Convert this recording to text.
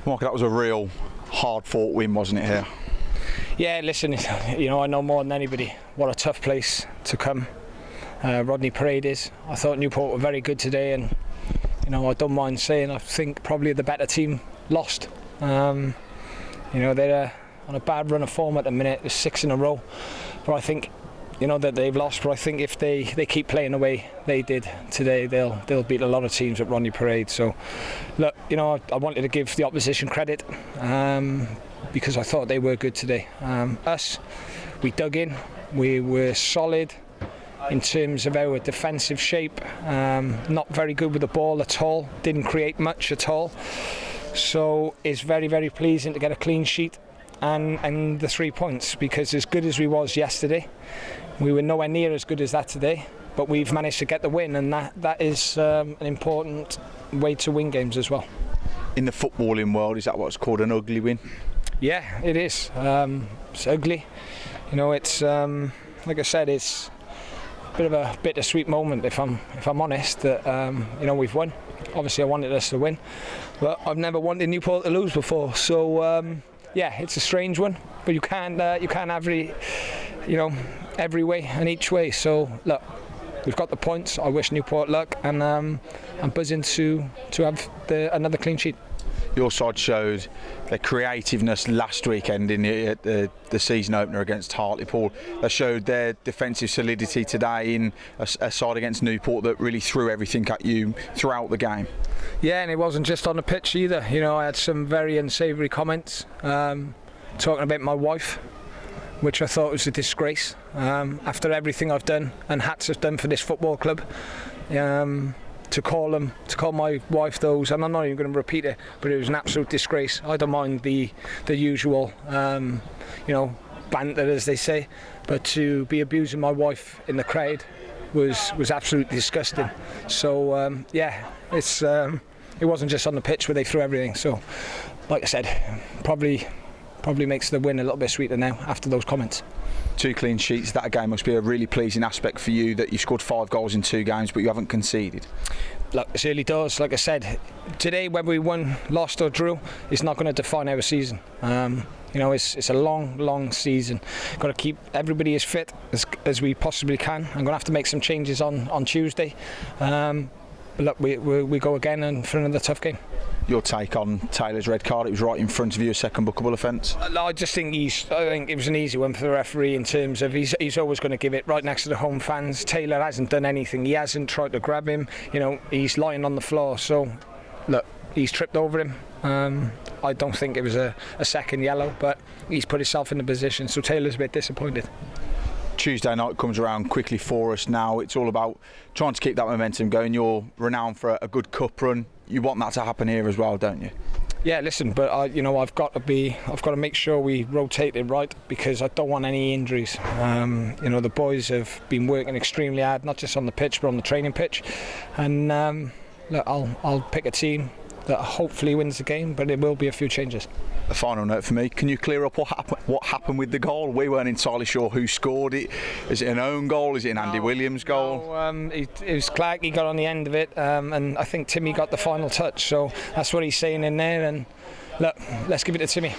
Mark, that was a real hard-fought win, wasn't it, here? Yeah, listen, you know, I know more than anybody what a tough place to come Rodney Parade is. I thought Newport were very good today, and you know, I don't mind saying I think probably the better team lost. You know, they're on a bad run of form at the minute. There's 6 in a row, but I think, you know, that they've lost. But I think if they keep playing the way they did today, they'll beat a lot of teams at Rodney Parade. So look, you know, I wanted to give the opposition credit because I thought they were good today. Us, we dug in, we were solid in terms of our defensive shape, not very good with the ball at all, didn't create much at all. So it's very, very pleasing to get a clean sheet and the 3 points, because as good as we was yesterday, we were nowhere near as good as that today, but we've managed to get the win, and that is an important way to win games as well. In the footballing world, is that what's called an ugly win? Yeah, it is. It's ugly. You know, it's like I said, it's a bit of a bittersweet moment, if I'm honest, that you know, we've won. Obviously I wanted us to win, but I've never wanted Newport to lose before, so yeah, it's a strange one, but you can't have every way and each way. So look, we've got the points. I wish Newport luck, and I'm buzzing to have another clean sheet. Your side showed their creativeness last weekend in the season opener against Hartlepool. They showed their defensive solidity today in a side against Newport that really threw everything at you throughout the game. Yeah, and it wasn't just on the pitch either. You know, I had some very unsavoury comments talking about my wife, which I thought was a disgrace after everything I've done and Hats have done for this football club. To call my wife those, and I'm not even going to repeat it, but it was an absolute disgrace. I don't mind the usual, you know, banter, as they say, but to be abusing my wife in the crowd was absolutely disgusting. So yeah, it wasn't just on the pitch where they threw everything. So, like I said, probably makes the win a little bit sweeter now after those comments. 2 clean sheets, that game must be a really pleasing aspect for you, that you scored 5 goals in 2 games but you haven't conceded. Look, it's early doors. Like I said, today whether we won, lost or drew is not going to define our season. You know, it's a long season. Got to keep everybody as fit as we possibly can. I'm going to have to make some changes on Tuesday. But look, we go again and for another tough game. Your take on Taylor's red card? It was right in front of you, a second bookable offence. I just think I think it was an easy one for the referee in terms of he's always going to give it right next to the home fans. Taylor hasn't done anything. He hasn't tried to grab him. You know, he's lying on the floor. So look, he's tripped over him. I don't think it was a second yellow, but he's put himself in the position. So Taylor's a bit disappointed. Tuesday night comes around quickly for us now. It's all about trying to keep that momentum going. You're renowned for a good cup run. You want that to happen here as well, don't you? Yeah, listen, but you know, I've got to make sure we rotate it right, because I don't want any injuries. You know, the boys have been working extremely hard, not just on the pitch but on the training pitch, and look, I'll pick a team that hopefully wins the game, but it will be a few changes. A final note for me, can you clear up what happened with the goal? We weren't entirely sure who scored it. Is it an own goal? Is it an Andy Williams goal? No, it was Clark, he got on the end of it, and I think Timmy got the final touch, so that's what he's saying in there, and look, let's give it to Timmy.